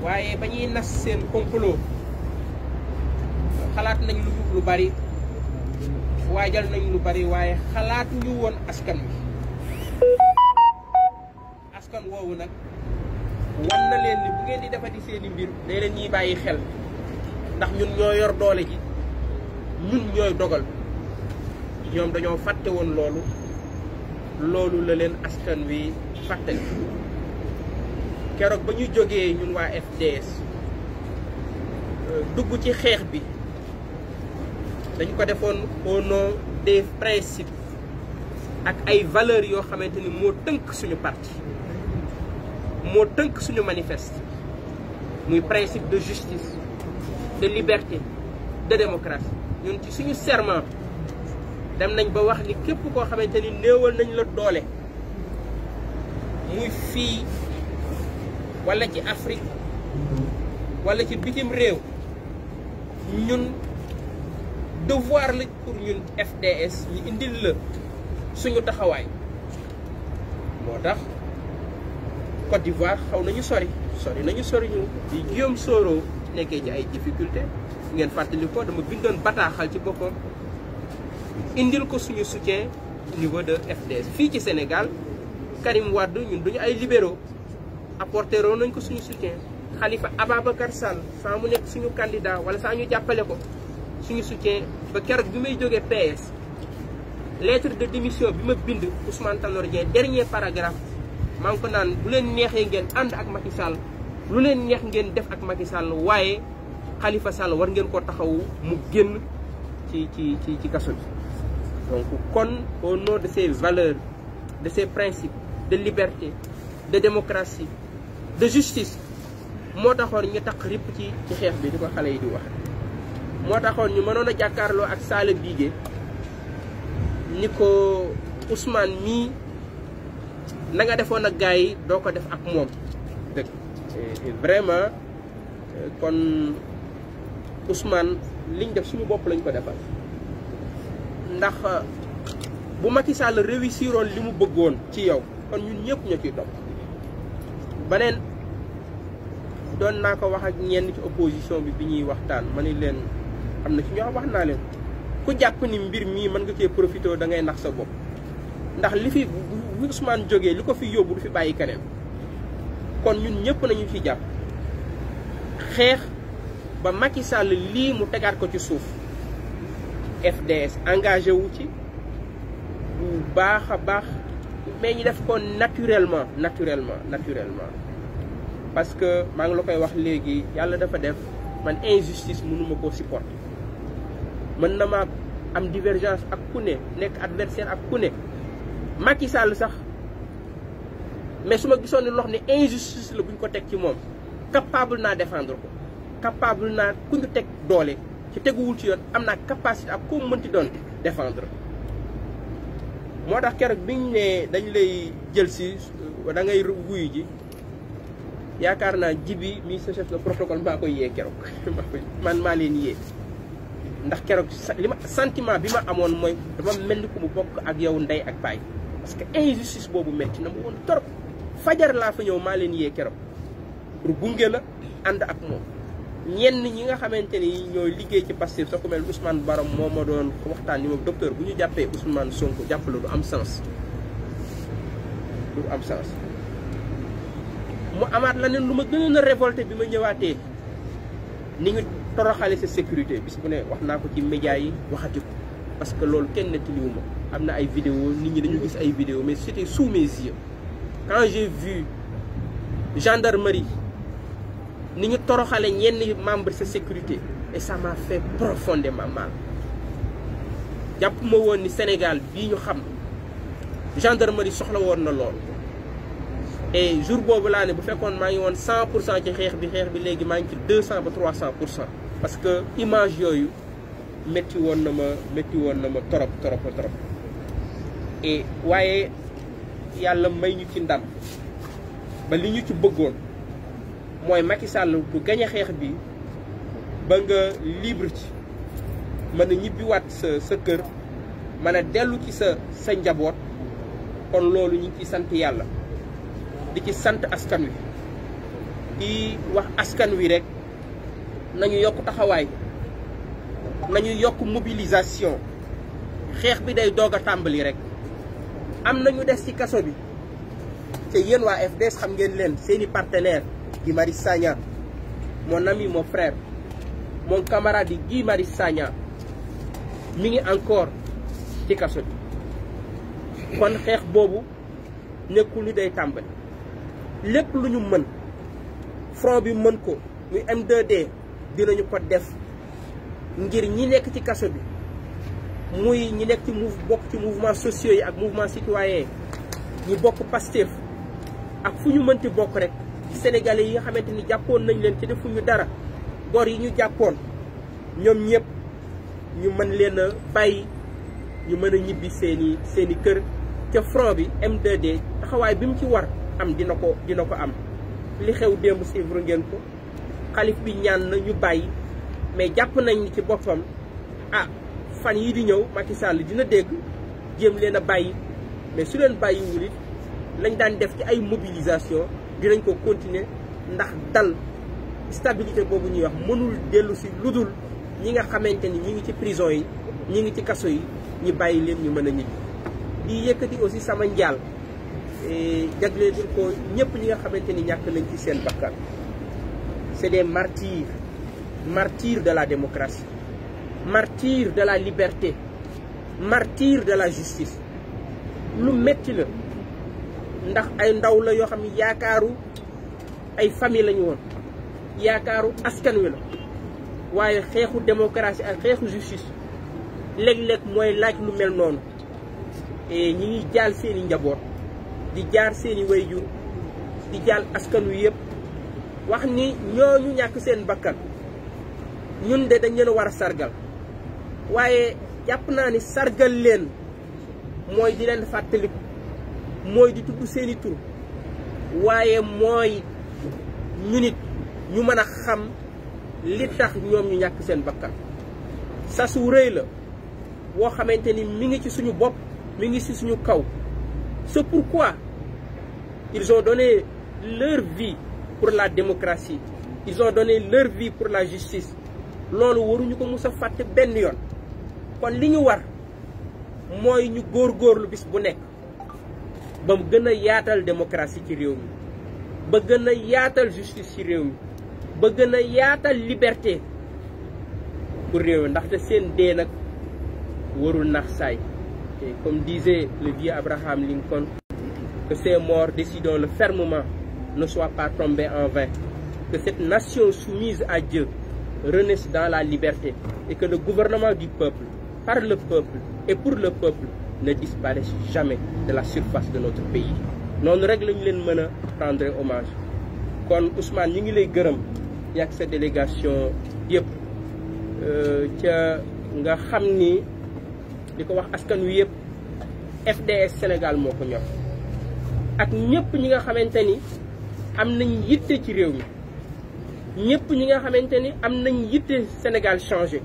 waaye ba ñuy nas seen complot xalaat nañ lu bari waajal nañ lu bari waaye xalaat ñu woon askan wi askan woowu nag wan na leen ni bu ngeen di defati seeni mbir day leen ñuy bàyyi xel ndax ñun ñoo yor doole ji ñun ñooy dogal ñoom dañoo fàtte woon loolu la leen askan wi fàttali keroog ba ñu jógee ñun waa FDS dugg ci xeex bi dañ ko defoon au nom des principes ak ay valeurs yoo xamante ni moo tënk suñu parti moo tënk suñu manifeste muy principe de justice de liberté de démocratie ñun ci suñu serment dem nañ ba wax ni képp koo xamante ni néewal nañ la doole muy fii wala ci Afrique wala ci bitim réew ñun devoir la pour ñun FDS ñu indil la suñu taxawaay moo tax Côte d'Ivoire xaw nañu sori ñu di Guillaume Soro nekkee ci ay difficulté ngeen fàttali ko dama bindoon bataaxal ci boppam indil ko suñu soutien au niveau de FDS fii ci Sénégal Karim Wade ñun duñu ay libéraux apporteroo nañ ko suñu soutien Khalifa Ababacar Sall saa mu nekk suñu candidat wala saa ñu jàppale ko suñu soutien ba keroog bi may jógee PS lettre de démission bi ma bind Ousmane Tanor Dieng dernier paragraphe maa ngi ko naan bu leen neexee ngeen ànd ak Macky Sall lu leen neex ngeen def ak Macky Sall waaye Khalifa Sall war ngeen ko taxawu mu génn ci kaso bi. donc kon au nom de ces valeurs de ces principes de liberté de démocratie de justice moo taxoon ñu tax ripp ci xeex bi di ko xale yi di wax moo taxoon ñu mënoon a jàkkaarloo ak Sala Bigué ni ko Ousmane mii na nga defoon ak gars yi doo ko def ak moom dëgg vraiment kon Ousmane liñ def suñu bopp lañ ko defal ndax bu Macky Sall réussiroon li mu bëggoon ci yow kon ñun ñëpp ñoo ciy topp beneen doon naa ko wax ak ñenn ci opposition bi ñuy waxtaan ma ni leen am na ci ñoo wax naa leen ku jàpp ni mbir mii mën nga cee profité da ngay nax sa bopp ndax li fi bu Ousmane jógee li ko fi yóbbu du fi bàyyi keneen kon ñun ñëpp nañu ci jàpp xeex ba Macky Sall lii mu tegaat ko ci suuf FDS engagé wu ci bu baax a baax mais ñu def ko naturellement parce que maa ngi la koy wax léegi yàlla dafa def man injustice mënuma koo supporter mën na maa am divergence ak ku ne nekk adversaire ak ku ne Macky Sall sax mais su ma gisoon ne loo xam ne injustice la bu ñu ko teg ci moom capable naa défendre ko capable naa ku ñu teg doole ci teguwul ci yoon am naa capacité ak koo mënti doon défendre moo tax keroog biñ ne dañ lay jël si da ngay wuyu ji yaakaar naa jibi mi sa chef de protocole maa koy yee keroog man maa leen yee ndax keroog li ma sentiment bi ma amoon mooy dama mel ni ku mu bokk ak yow ndey ak baay parce que injustice boobu metti na mu woon torop fajar laa fa ñëw maa leen yee keroog pour gunge la ànd ak moom ñenn ñi nga xamante ni ñooy liggéey ci Pastef soo ko mel Ousmane Barom moo ma doon waxtaan ni moom docteur bu ñu jàppee Ousmane Sonko jàpp la du am sens mu amaat la neen lu ma gënoon a révolté bi ma ñëwaatee ni ñu toroxale sa sécurité bis bu ne wax naa ko ci média yi waxati ko parce que loolu kenn nettaliwuma am na ay vidéo nit ñi dañu gis ay vidéo mais c'était sous mes yeux quand j'ai vu gendarmerie ni ñu toroxale ñenn membre sa sécurité et ça m'a fait profondément mal jàpp ma woon ni Sénégal bii ñu xam gendarmerie soxla woon na lool et jour boobu laa ne bu fekkoon maa ngi woon 100% ci xeex bi léegi maa ngi ci 200 ba 300% parce que image yooyu métti woon na ma trop et waaye yàlla may ñu ci ndam ba li ñu ci bëggoon mooy Macky Sall du gañ a xeex bi ba nga libre ci mën a ñibbiwaat sa kër mën a dellu ci sa njaboot kon loolu ñu ngi ciy sant yàlla di ci sant askan wi di wax askan wi rek nañu yokk taxawaay nañu yokk mobilisation xeex bi day doog a tàmbali rek am nañu des ci kaso bi te yéen waa FDS xam ngeen leen seeni partenaire Guy Marius Sagna mon ami mon frère mon camarade Guy Marius Sagna mi ngi encore ci kaso bi kon xeex boobu nekkul ni day tàmbali lépp lu ñu mën front bi mën ko muy M2D dinañu ko def ngir ñi nekk ci kaso bi muy ñi nekk ci bokk ci mouvement sociaux yi ak mouvement citoyen ñi bokk Pastef ak fu ñu mënti bokk rek sénégalais yi nga xamante ni jàppoon nañ leen ci defuñu dara gor yi ñu jàppoon ñoom ñëpp ñu mën leen a bàyyi ñu mën a ñibbi seeni kër ca front bi M2D taxawaay bi mu ci war am dina ko am li xew démb suivre ngeen ko xalif bi ñaan na ñu bàyyi mais jàpp nañ ni ci boppam fan yi di ñëw Macky Sall dina dégg jéem leen a bàyyi mais su leen bàyyiwul it lañ daan def ci ay mobilisation dinañ ko continuer ndax dal stabilité boobu ñuy wax mënul dellu si ludul ñi nga xamante ni ñi ngi ci prison yi ñi ngi ci kaso yi ñu bàyyi leen ñu mën a ñibbi di yëkkati aussi sama njaal jagleel ko ñëpp ñi nga xamante ni ñàkk nañ ci seen bakkan c'est des martyrs de la démocratie, martyrs de la liberté, martyrs de la justice. lu metti la ndax ay ndaw la yoo xam ne yaakaaru ay famille lañu woon yaakaaru askan wi la waaye xeexu démocratie ak xeexu justice léeg-léeg mooy laaj lu mel noonu et ñi ngi jaal seeni njaboot di jaar seeni wayjur di jaal askan wi yëpp wax ni ñooñu ñàkk seen bakkan ñun de dañ leen war a sargal waaye jàpp naa ni sargal leen mooy di leen fàttaliku mooy di tudd seeni tur waaye mooy ñu nit ñu mën a xam li tax ñoom ñu ñàkk seen bakkan sasu rëy la boo xamante ni mi ngi ci suñu bopp mi ngi ci suñu kaw. C'est pourquoi ils ont donné leur vie pour la démocratie, ils ont donné leur vie pour la justice. loolu waruñu ko mus a fàtte benn yoon kon li ñu war mooy ñu góorgóorlu bis bu nekk ba mu gën a yaatal démocratie ci réew mi ba gën a yaatal justice ci réew mi ba gën a yaatal liberté pour réew mi ndaxte seen dee nag warul nax saay. Et comme disait le vieux Abraham Lincoln, que ces morts, décidons-le fermement, ne soient pas tombés en vain. Que cette nation soumise à Dieu renaisse dans la liberté et que le gouvernement du peuple, par le peuple et pour le peuple, ne disparaisse jamais de la surface de notre pays. noonu rek lañu leen mën a rendre hommage. kon Ousmane ñu ngi lay gërëm yak sa délégation yëpp ca nga xam ni di ko wax askan wi yëpp FDS Sénégal moo ko ñor ak ñëpp ñi nga xamante ni am nañ yitte ci réew mi ñëpp ñi nga xamante ni am nañ yitte Sénégal changé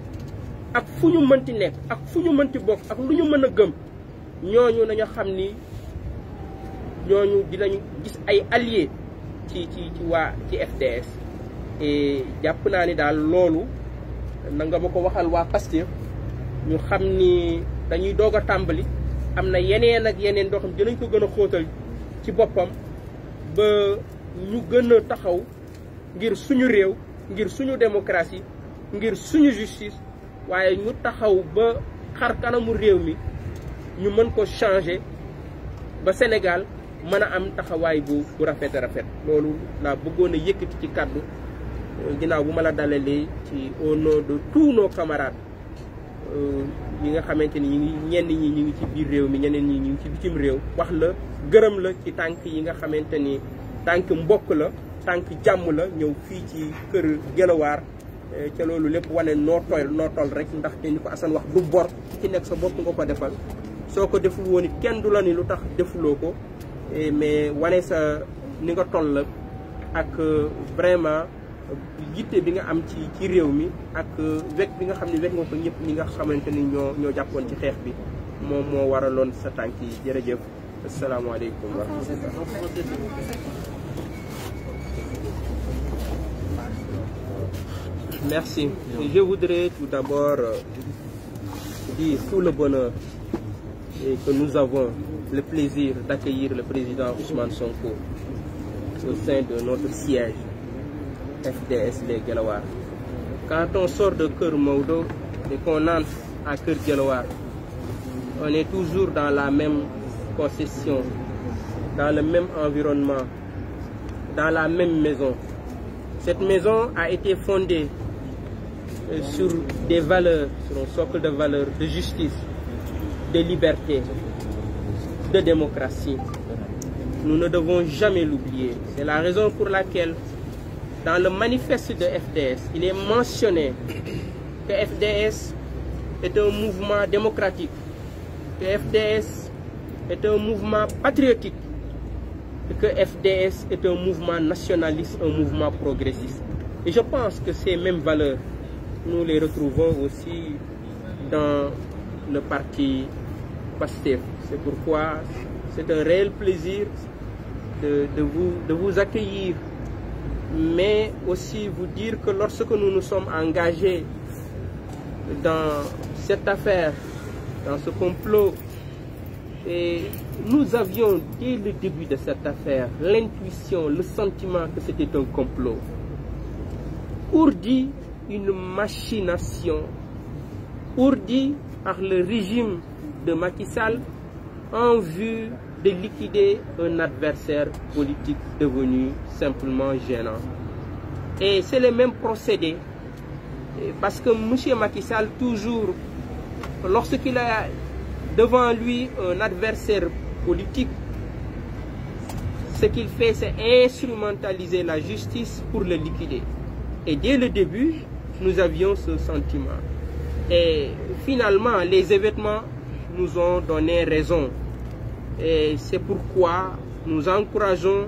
ak fu ñu mënti nekk ak fu ñu mënti bokk ak lu ñu mën a gëm ñooñu nañu xam ni ñooñu dinañu gis ay alliés ci FDS. et jàpp naa ni daal loolu na nga ma ko waxal waa Pastef ñu xam ni dañuy doog a tàmbali am na yeneen ak yeneen doo xam dinañ ko gën a xóotal ci boppam ba ñu gën a taxaw ngir suñu réew ngir suñu démocratie ngir suñu justice waaye ñu taxaw ba xar kanamu réew mi ñu mën ko changer ba Sénégal mën a am taxawaay bu rafet a rafet. loolu laa bëggoon a yëkkati ci kàddu ginnaaw bu ma la dalalee ci au nom de tous nos camarades ñi nga xamante ni ñenn ñi ñu ngi ci biir réew mi ñeneen ñi ñu ngi ci bitim réew wax la gërëm la ci tànk yi nga xamante ni tànk mbokk la tànk jàmm la ñëw fii ci kër Guelwaar ca loolu lépp wane noo toll rek ndaxte ni ko Assane wax du bor ci nekk sa bopp nga ko defal soo ko deful woon it kenn du la ni lu tax defuloo ko mais wane sa ni nga toll la ak vraiment yitte bi nga am ci réew mi ak wekk bi nga xam ne wekk nga ko ñëpp ñi nga xamante ni ñoo jàppoon ci xeex bi moom moo waraloon sa tànk yi jërëjëf asalaamaaleykum wa rahmatulah. Merci. Je voudrais tout d'abord dire tout le bonheur et que nous avons le plaisir d'accueillir le président Ousmane Sonko au sein de notre siège FDS Les Guelwaar. Quand on sort de Keur Maodo et qu'on entre à Keur Guelwaar, on est toujours dans la même concession, dans le même environnement, dans la même maison. Cette maison a été fondée sur des valeurs, sur un socle de valeurs de justice, de liberté, de démocratie. Nous ne devons jamais l'oublier. C'est la raison pour laquelle, dans le manifeste de FDS, il est mentionné que FDS est un mouvement démocratique, que FDS est un mouvement patriotique, et que FDS est un mouvement nationaliste, un mouvement progressiste. Et je pense que ces mêmes valeurs, nous les retrouvons aussi dans le parti PASTEF. C'est pourquoi c'est un réel plaisir de vous accueillir, mais aussi vous dire que lorsque nous nous sommes engagés dans cette affaire, dans ce complot, et nous avions dès le début de cette affaire l'intuition, le sentiment que c'était un complot. Ourdi une machination, ourdi par le régime de Macky Sall en vue de liquider un adversaire politique devenu simplement gênant. Et c'est le même procédé, parce que M. Macky Sall, toujours, lorsqu'il a devant lui un adversaire politique, ce qu'il fait, c'est instrumentaliser la justice pour le liquider. Et dès le début, nous avions ce sentiment. Et finalement, les événements nous ont donné raison. Et c'est pourquoi nous encourageons,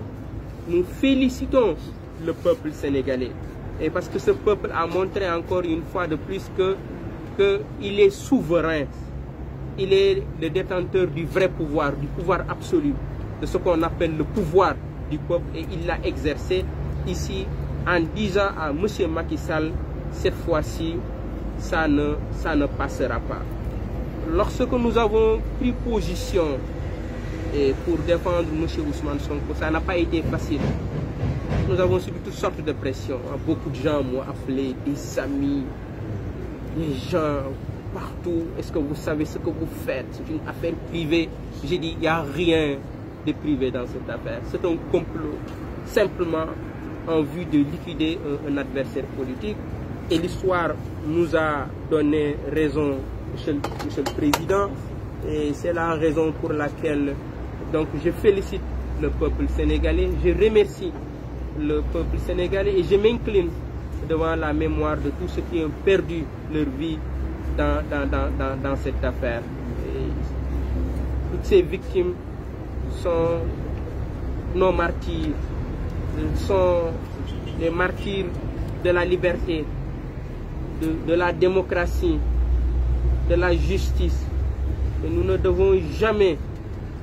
nous félicitons le peuple sénégalais. Et parce que ce peuple a montré encore une fois de plus qu'il est souverain. Il est le détenteur du vrai pouvoir, du pouvoir absolu, de ce qu'on appelle le pouvoir du peuple. Et il l'a exercé ici en disant à M. Macky Sall, cette fois-ci, ça ne passera pas. Lorsque nous avons pris position pour défendre M. Ousmane Sonko, ça n'a pas été facile. Nous avons subi toutes sortes de pressions. Beaucoup de gens m'ont appelé, des amis, des gens partout. Est-ce que vous savez ce que vous faites? C'est une affaire privée. J'ai dit, il n'y a rien de privé dans cette affaire. C'est un complot, simplement en vue de liquider un adversaire politique. Et l'histoire nous a donné raison, monsieur le Président. Et c'est la raison pour laquelle donc, je félicite le peuple sénégalais. Je remercie le peuple sénégalais et je m'incline devant la mémoire de tous ceux qui ont perdu leur vie dans cette affaire. Et toutes ces victimes sont nos martyrs, sont les martyrs de la liberté, de la démocratie, de la justice. Et nous ne devons jamais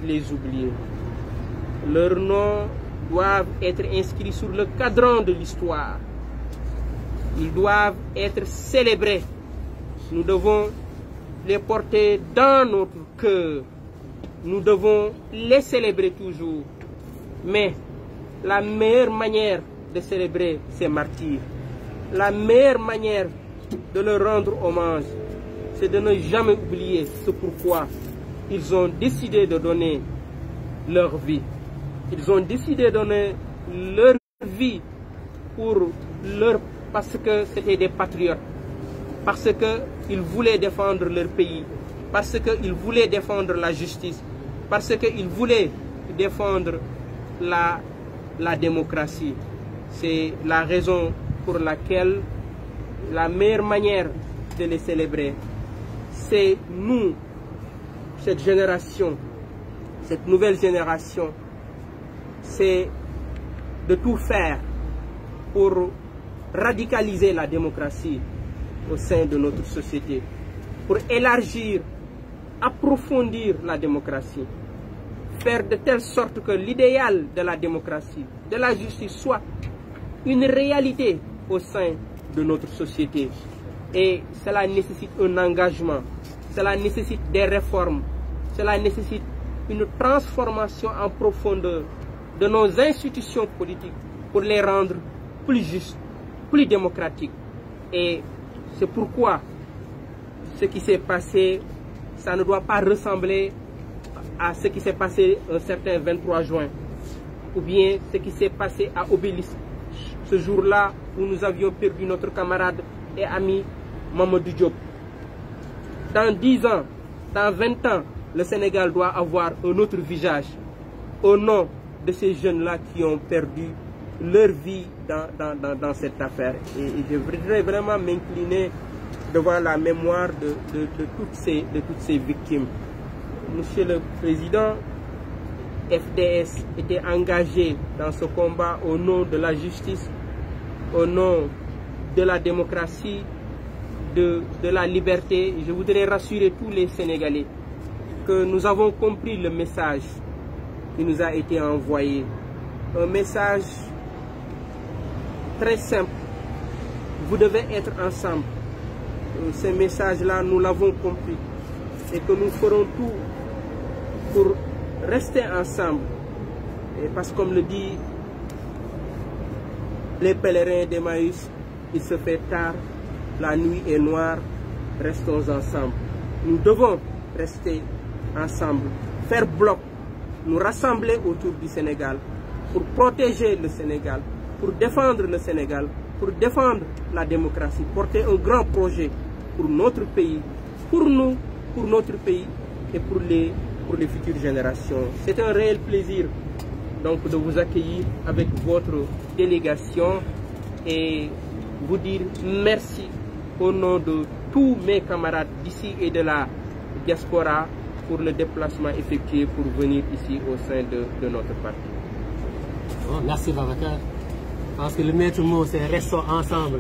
les oublier. Leurs noms doivent être inscrits sur le cadran de l'histoire. Ils doivent être célébrés. Nous devons les porter dans notre cœur. Nous devons les célébrer toujours. Mais la meilleure manière de célébrer ces martyrs, la meilleure manière de leur rendre hommage, c'est de ne jamais oublier ce pourquoi ils ont décidé de donner leur vie. Ils ont décidé de donner leur vie parce que c'était des patriotes, parce qu'ils voulaient défendre leur pays, parce qu'ils voulaient défendre la justice, parce qu'ils voulaient défendre la démocratie. C'est la raison pour laquelle la meilleure manière de les célébrer, c'est nous, cette génération, cette nouvelle génération, c'est de tout faire pour radicaliser la démocratie au sein de notre société, pour élargir, approfondir la démocratie, faire de telle sorte que l'idéal de la démocratie, de la justice soit une réalité au sein de notre société. Et cela nécessite un engagement, cela nécessite des réformes, cela nécessite une transformation en profondeur de nos institutions politiques pour les rendre plus justes, plus démocratiques. Et c'est pourquoi ce qui s'est passé, ça ne doit pas ressembler à ce qui s'est passé un certain 23 juin, ou bien ce qui s'est passé à Obélisque, ce jour-là où nous avions perdu notre camarade et ami Mamadou Diop. Dans 10 ans, dans 20 ans, le Sénégal doit avoir un autre visage au nom de ces jeunes-là qui ont perdu leur vie dans cette affaire. Et je voudrais vraiment m'incliner devant la mémoire de toutes ces victimes. Monsieur le Président, FDS était engagé dans ce combat au nom de la justice, au nom de la démocratie, de la liberté. Je voudrais rassurer tous les Sénégalais que nous avons compris le message qui nous a été envoyé. Un message très simple. Vous devez être ensemble. Ce message-là, nous l'avons compris. Et que nous ferons tout pour rester ensemble. Et parce que comme le dit les pèlerins d'Emmaüs, il se fait tard, la nuit est noire, restons ensemble. Nous devons rester ensemble, faire bloc, nous rassembler autour du Sénégal pour protéger le Sénégal, pour défendre le Sénégal, pour défendre la démocratie, porter un grand projet pour notre pays, pour nous, pour notre pays et pour les futures générations. C'est un réel plaisir donc de vous accueillir avec votre délégation et vous dire merci au nom de tous mes camarades d'ici et de la diaspora pour le déplacement effectué pour venir ici au sein de notre parti. Bon, merci Babacar. Je pense que le maître mot c'est restons ensemble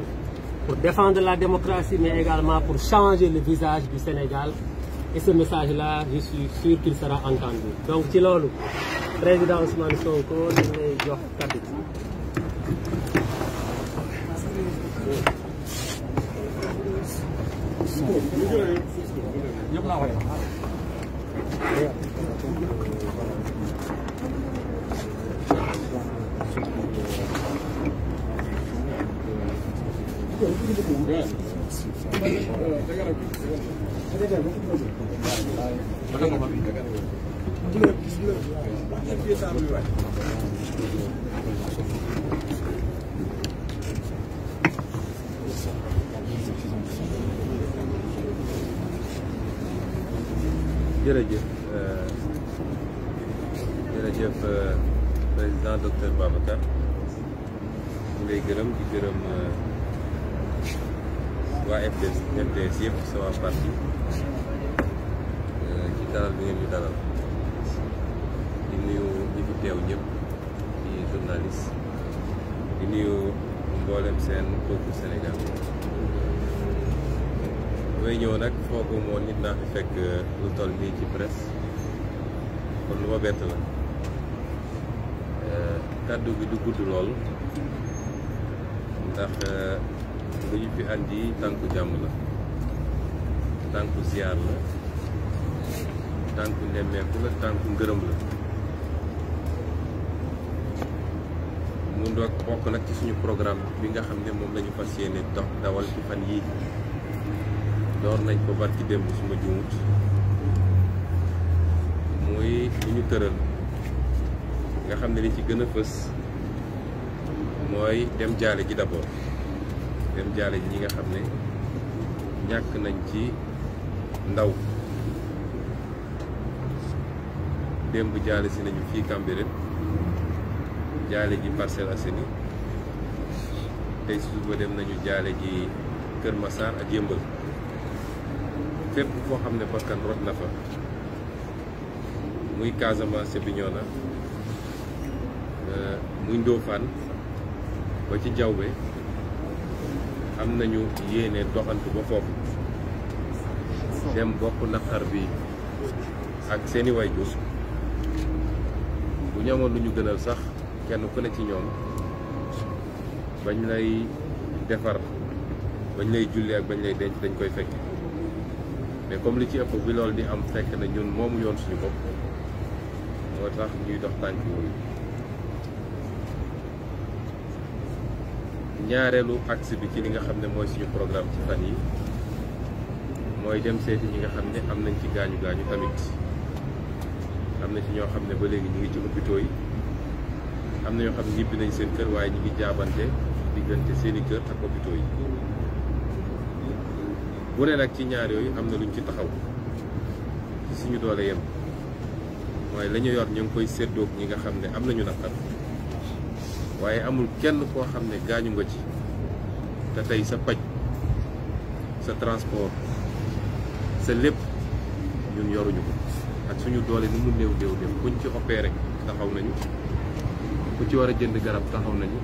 pour défendre la démocratie mais également pour changer le visage du Sénégal. Et ce message-là, je suis sûr qu'il sera entendu. Donc, ci loolu, président Ousmane Sonko, ñu ngi lay jox kàddu gi. jërëjëf président docteur Babacar ñu lay gërëm di gërëm waa FDS yëpp sa waa parti ci dalal bi ngeen ñu dalal di nuyu ñi fi teew ñëpp di journaliste di nuyu mboolem seen mbokku Sénégal mooy ñëw nag foogu moo nit naa fi fekk lu toll nii ci presse kon lu ma bett la kàddu gi du gudd lool ndax lu ñu fi andi tànku jàmm la tànku ziar la tànku nemmeeku la tànku ngërëm la mu ndoog bokk nag ci suñu programme bi nga xam ne moom la ñu fas yéene dox dawal ci fan yii door nañ ko barki démb suma juumut muy lu ñu tëral nga xam ne li ci gën a fës mooy dem jaale ji d'abord dem jaale ji ñi nga xam ne ñàkk nañ ci ndaw démb jaale si nañu fii Cambérène jaale ji Parcelles Assainies tey suba dem nañu jaale ji Kër Massar ak Yëmbal fépp foo xam ne bakkan rot na fa muy Casamance Bignona muy Ndofane ba ci Diaobé am nañu yéene doxantu ba foofu dem bokk naqar bi ak seeni waajur bu ñu amoon lu ñu gënal sax kenn ku ne ci ñoom bañ lay defar bañ lay julli ak bañ lay denc dañ koy fekk mais comme li ci ëpp bi loolu di am fekk na ñun moomu yoon suñu bopp moo tax ñuy dox tànk yooyu. ñaareelu axe bi ci li nga xam ne mooy suñu programme ci fan yi mooy dem seeti ñi nga xam ne am nañ ci gaañu tamit am na ci ñoo xam ne ba léegi ñu ngi ci hôpitaux yi am na ñoo xam ne ñibbi nañ seen kër waaye ñu ngi jaabante diggante seeni kër ak hôpitaux yi. bu ne nag ci ñaar yooyu am na luñ ci taxaw ci suñu doole yem mooy la ñu yor ñu ngi koy séddoog ñi nga xam ne am nañu naqar waaye amul kenn koo xam ne gaañu nga ci te tey sa paj sa transport sa lépp ñun yoruñu ko ak suñu doole ni mu néew kuñ ci opéré taxaw nañu ku ci war a jënd garab taxaw nañu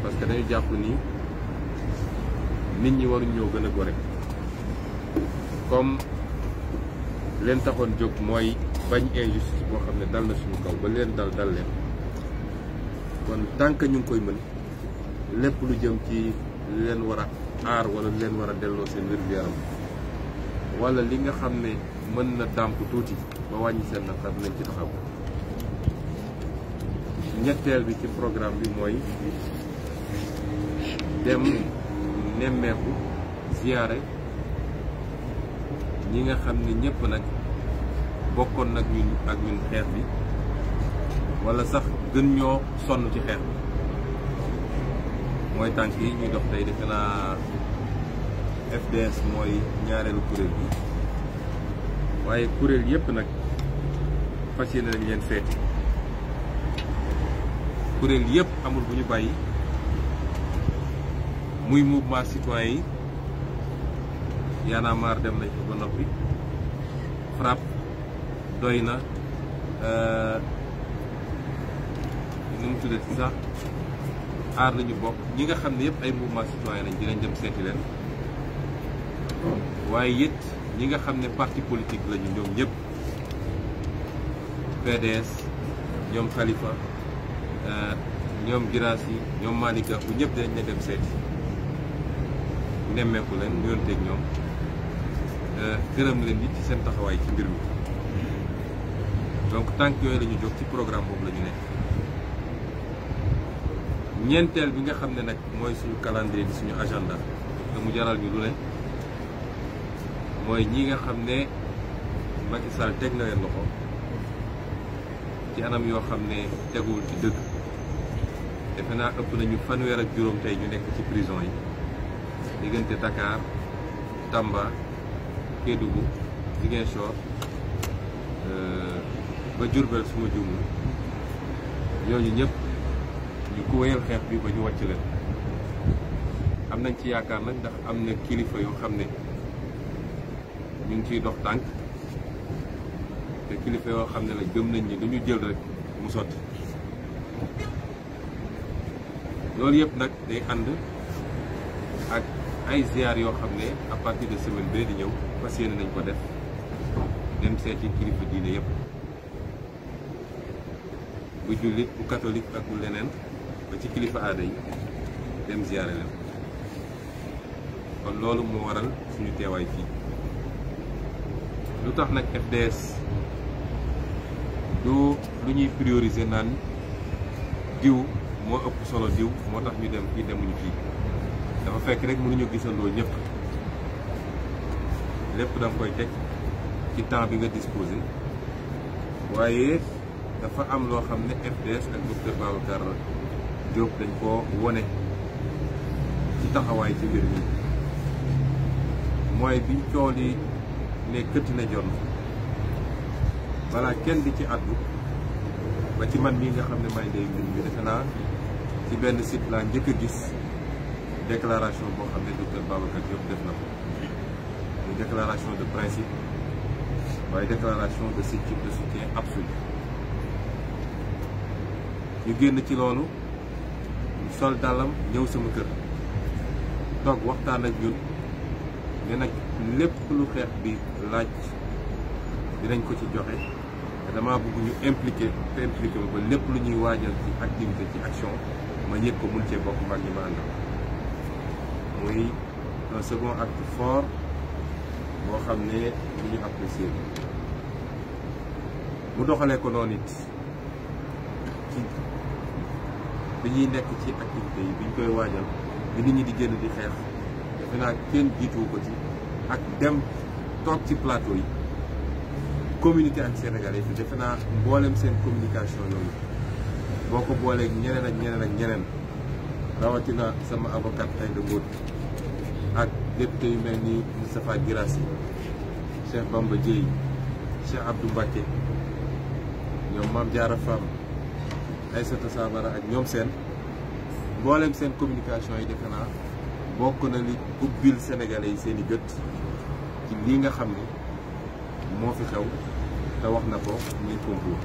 parce que dañu jàpp ni nit ñi waruñ ñoo gën a gore comme leen taxoon jóg mooy bañ injustice boo xam ne dal na suñu kaw ba leen dal leen kon tant que ñu ngi koy mën lépp lu jëm ci leen war a aar wala leen war a delloo seen wér-gu-yaram wala li nga xam ne mën na dàmp tuuti ba wàññi seen naqar nañ ci taxaw. ñetteel bi ci programme bi mooy dem nemmeeku ziyaare ñi nga xam ne ñëpp nag bokkoon nag ñun xeex bi wala sax gën ñoo sonn ci xeex bi mooy tànk yi ñuy dox tey defe naa FDS mooy ñaareelu kuréel bi waaye kuréel yëpp nag fas yéene nañ leen seeti kuréel yëpp amul bu ñu bàyyi muy mouvement citoyen yi Y'en a marre dem nañ ko ba noppi FRAPP doy na nu mu tuddati sax aar lañu bokk ñi nga xam ne yëpp ay mouvement citoyen lañ dinañ dem seeti leen waaye it ñi nga xam ne parti politique lañu ñoom ñëpp PDS ñoom Khalifa ñoom Girassi ñoom Malick Gakou ñëpp dinañ ne dem seeti nemmeeku leen nuyonteeg ñoom gërëm leen it ci seen taxawaay ci mbir mi donc tànk yooyu la ñu jóg ci programme boobu la ñu nekk. ñeenteel bi nga xam ne nag mooy suñu calendrier bi suñu agenda te mu jaral ñu lu ne mooy ñi nga xam ne Macky Sall teg na leen loxo ci anam yoo xam ne teguwul ci dëgg defe naa ëpp nañu fanweer ak juróom tey ñu nekk ci prison yi diggante Dakar Tamba Kédougou Ziguinchor ba Diourbel suma juumul ñooñu ñëpp ñu ko wéyal xeex bi ba ñu wàcc leen am nañ ci yaakaar nag ndax am na kilifa yoo xam ne ñu ngi ciy dox tànk te kilifa yoo xam ne la gëm nañ ni lu ñu jël rek mu sotti loolu yëpp nag day ànd ak ay ziar yoo xam ne à partir de semaine bee di ñëw fas yéene nañ ko def dem seeti kilifa diine yëpp bu jullit bu catholique ak bu leneen ba ci kilifa aada yi dem ziare leen kon loolu moo waral suñu teewaay fii lu tax nag FDS du lu ñuy prioriser naan diw moo ëpp solo diw moo tax ñu dem fii demuñu fii dafa fekk rek mënuñu gisandoo ñëpp lépp da nga koy teg ci temps bi nga disposé waaye dafa am loo xam ne FDS ak docteur Babacar Diop dañ koo wone ci taxawaay ci mbir mi mooy biñ coow li ne këtti na jon balaa kenn di ci àddu ba ci man mii nga xam ne may day mbir mi defe naa ci benn site laa njëkk a gis déclaration boo xam ne docteur Babacar Diop def na ko muy déclaration de principe waaye déclaration de soutien absolu ñu génn ci loolu sol dàllam ñëw sama kër toog waxtaan ak ñun ne nag lépp lu xeex bi laaj dinañ ko ci joxe te dama bëgg ñu impliqué ba lépp lu ñuy waajal ci activité ci action ma yëg ko mun cee bokk mag ñi ma àndal muy un second acte fort boo xam ne lu ñu apprécier mu doxalee ko noonu it ci bi ñuy nekk ci activité yi bi ñu koy waajal bi nit ñi di génn di xeex defe naa kenn jiituwu ko ci ak dem toog ci plateau yi communiquer ak Sénégalais yi defe naa mboolem seen communication yooyu boo ko booleeg ñeneen ak ñeneen ak ñeneen rawatina sama avocat Aïda Mbodj ak député yu mel ni Moustapha Guirassy Cheikh Bamba Dièye Cheikh Abdou Mbacké ñoom Mame Diarra Fam Aïssata Sabara ak ñoom seen mboolem seen communication yi defe naa bokk na li ubbil Sénégalais yi seen i gët ci lii nga xam ne moo fi xew te wax na ko muy complot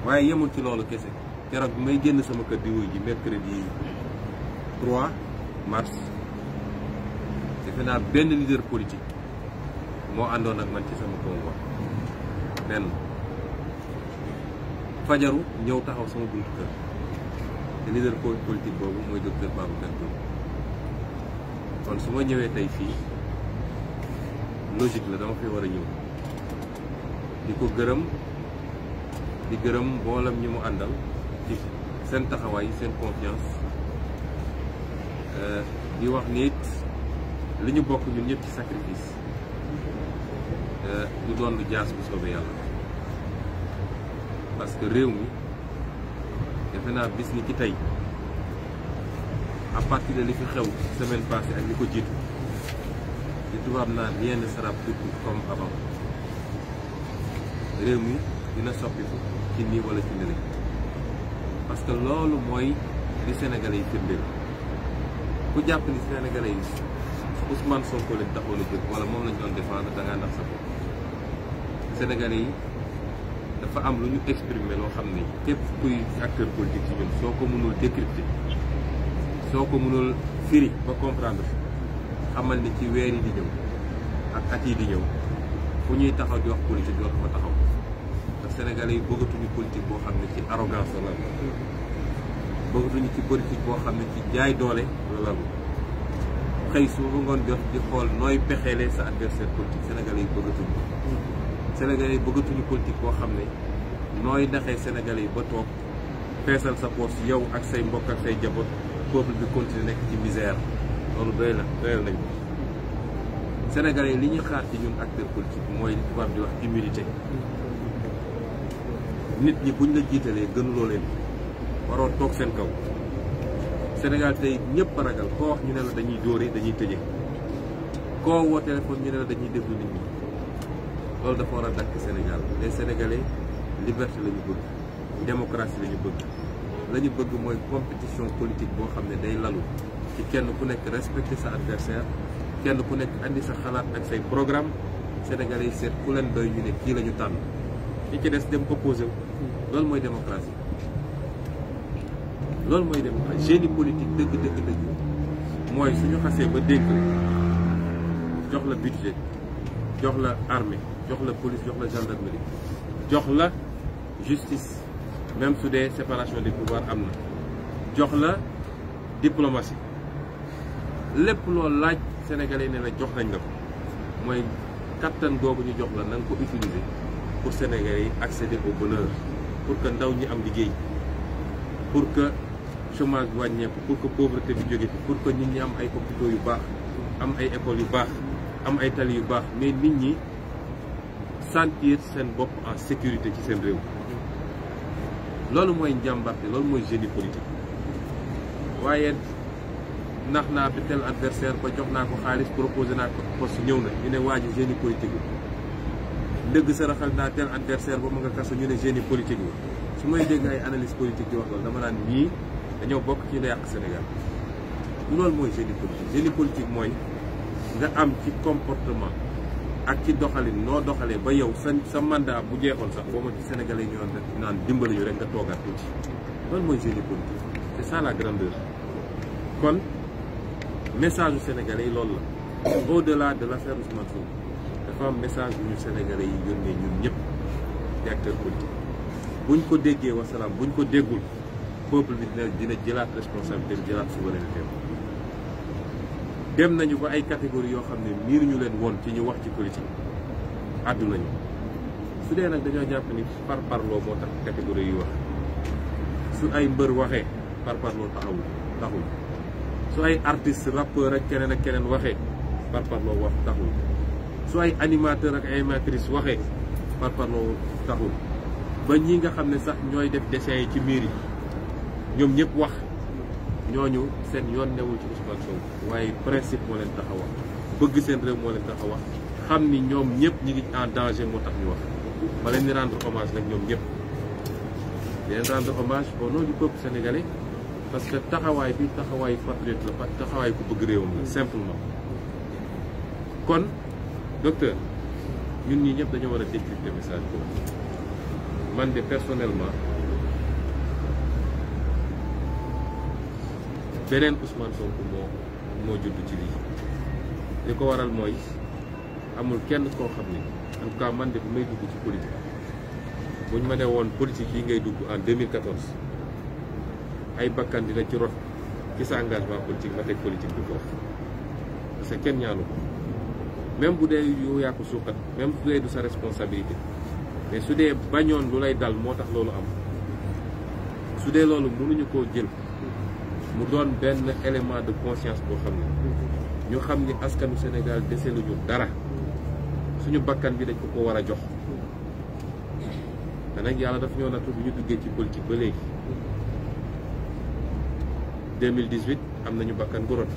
waaye yemul ci loolu kese keroog bi may génn sama kër di wuy ji mercredi 3 mars defe naa benn leader politique moo àndoon ak man ci sama convoi benn fajaru ñëw taxaw sama buntu kër te leader politique boobu mooy docteur Babacar Diop kon su ma ñëwee tey fii logique la dama fi war a ñëw di ko gërëm di gërëm mboolam ñi mu àndal ci seen taxawaay seen confiance di wax nit li ñu bokk ñun ñëpp ci sacrifice du doon lu jaas bu soobee yàlla parce que réew mi defe naa bis ni ci tey à partir de li fi xew semaine passée ak li ko jiitu li tubaab naa rien ne sera plus comme avant réew mi dina soppiku ci nii wala ci nële parce que loolu mooy li Sénégalais yi firndeel ku jàpp ni Sénégalais yi Ousmane Sonko leen taxoon a jóg wala moom lañ doon défendre da ngaa nax sa bopp Sénégalais yi dafa am lu ñu exprimer loo xam ne képp kuy acteur politique ci ñun soo ko mënul décrypter soo ko mënul firi ba comprendre xamal ni ci weer yi di ñëw ak at yi di ñëw fu ñuy taxaw di wax politique dootu fa taxaw ndax Sénégalais yi bëggatuñu politique boo xam ne ci arrogance la lalu bëggatuñu ci politique boo xam ne ci jaay doole la lalu xëy su ba ngoon jot di xool nooy pexeele sa adversaire politique Sénégalais yi bëggatuñu Sénégalais yi bëggatuñu politique boo xam ne nooy naxee Sénégalais yi ba toog feesal sa poos yow ak say mbokk ak say jaboot peuple bi continue nekk ci misère loolu doyal nañ ko Sénégalais yi li ñuy xaar ci ñun acteur politique mooy li tubaab di wax humilité nit ñi buñ la jiitalee gënuloo leen waroo toog seen kaw Sénégal tey ñëpp a ragal koo wax ñu ne la dañuy dóore dañuy tëje koo woo téléphone ñu ne la dañuy déglu nit ñi loolu dafa war a dakk Sénégal les Sénégalais liberté la ñu bëgg démocratie la ñu bëgg la ñu bëgg mooy compétition politique boo xam ne day lalu ci kenn ku nekk respecter sa adversaire kenn ku nekk andi sa xalaat ak say programme Sénégalais yi seet ku leen doy ñu ne kii la ñu tànn ñi ci des dem opposé wu loolu mooy démocratie loolu mooy démocratie génie politique dëgg mooy suñu xasee ba dénk jox la budget jox la armée jox la police jox la gendarmerie jox la justice même su dee séparation des pouvoirs am na jox la diplomatie lépp loolu laaj sénégalais ne la jox nañ la ko mooy kattan googu ñu jox la na nga ko utiliser pour sénégalais yi accéder au bonheur pour que ndaw ñi am liggéey pour que chômage bi wàññeeku pour que pauvreté bi jóge fi pour que nit ñi am ay hôpitaux yu baax am ay écoles yu baax am ay tali yu baax mais nit ñi sentir seen bopp en sécurité ci seen réew loolu mooy njàmbarte loolu mooy génie politique waaye nax naa bi tel adversaire ba jox naa ko xaalis proposé naa ko poste ñëw na ñu ne waa ji génie politique la ndëgg sa raxal naa tel adversaire ba ma nga kaso ñu ne génie politique la su may dégg ay analyse politique di wax loolu dama naan ñii dañoo bokk ci la yàq Sénégal loolu mooy génie politique mooy nga am ci comportement ak ci doxalin noo doxalee ba yow sa mandat bu jeexoon sax boo ma ci Sénégalais yi ñoo naan dimbali ñu rek nga toogaat tuuti loolu mooy génie politique c'est ça la grandeur kon message u Sénégalais yi loolu la au-delà de l'affaire Ousmane Sonko dafa am message bu ñu Sénégalais yi yónnee ñun ñëpp di acteur politique buñ ko déggee wasalaam buñ ko déggul peuple bi dina jëlaat responsabilité bi jëlaat souveraineté dem nañu ba ay catégories yoo xam ne miiruñu leen woon ci ñu wax ci politique àddu nañu su dee nag dañoo jàpp ni par parloo moo tax catégorie yi wax su ay mbër waxee par parloo taxul su ay artiste rappeur ak keneen waxee par parloo wax taxul su ay animateur ak ay animatrice waxee par parloo taxul ba ñi nga xam ne sax ñooy def dessin yi ci miir yi ñoom ñëpp wax ñooñu seen yoon newul ci Ousmane Sonko waaye principe moo leen tax a wax bëgg seen réew moo leen tax a wax xam ni ñoom ñëpp ñi ngi en danger moo tax ñu wax ma leen di rendre hommage nag ñoom ñëpp di leen rendre hommage au nom du peuple sénégalais parce que taxawaay bi taxawaayu patriote la taxawaay ku bëgg réewam la simplement kon docteur ñun ñii ñëpp dañoo war a décrypter message boobu man de personnellement beneen Ousmane Sonko moo judd ci lii li ko waral mooy amul kenn koo xam ne en tout cas man de bu may dugg ci politique bu ñu ma ne woon politique yi ngay dugg en 2014 ay bakkan dina ci rot ci sa engagement politique ma teg politique bi foofu parce que kenn ñaanu ko même bu dee yow yaa ko suuxat même bu dee du sa responsabilité mais su dee bañoon lu lay dal moo tax loolu am su dee loolu mënuñu koo jël mu doon benn élément de conscience boo xam ne ñu xam ni askanu Sénégal dese luñu dara suñu bakkan bi dañ ko war a jox te nag yàlla daf ñoo nattu bu ñu duggee ci politique ba léegi 2018 am nañu bakkan bu rot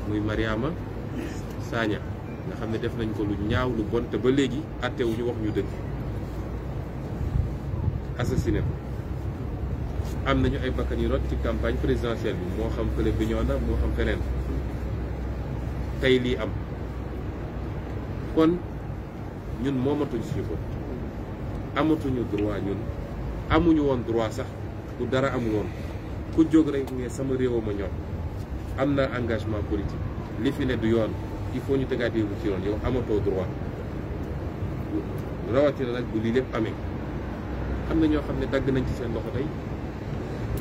muy Mariama Sagna nga xam ne def nañ ko lu ñaaw lu bon te ba léegi attewuñu wax ñu dëgg assassiné ko am nañu ay bakkan yu rot ci campagne présidentielle bi moo xam fële Bignona moo xam feneen tey lii am kon ñun moomatuñ suñu bopp amatuñu droit ñun amuñu woon droit sax bu dara amul woon ku jóg rek ne sama réew ma ñor am naa engagement politique li fi ne du yoon il faut ñu tegaat yow ci yoon yow amatoo droit rawatina nag bu lii lépp amee am na ñoo xam ne dagg nañ ci seen loxo tey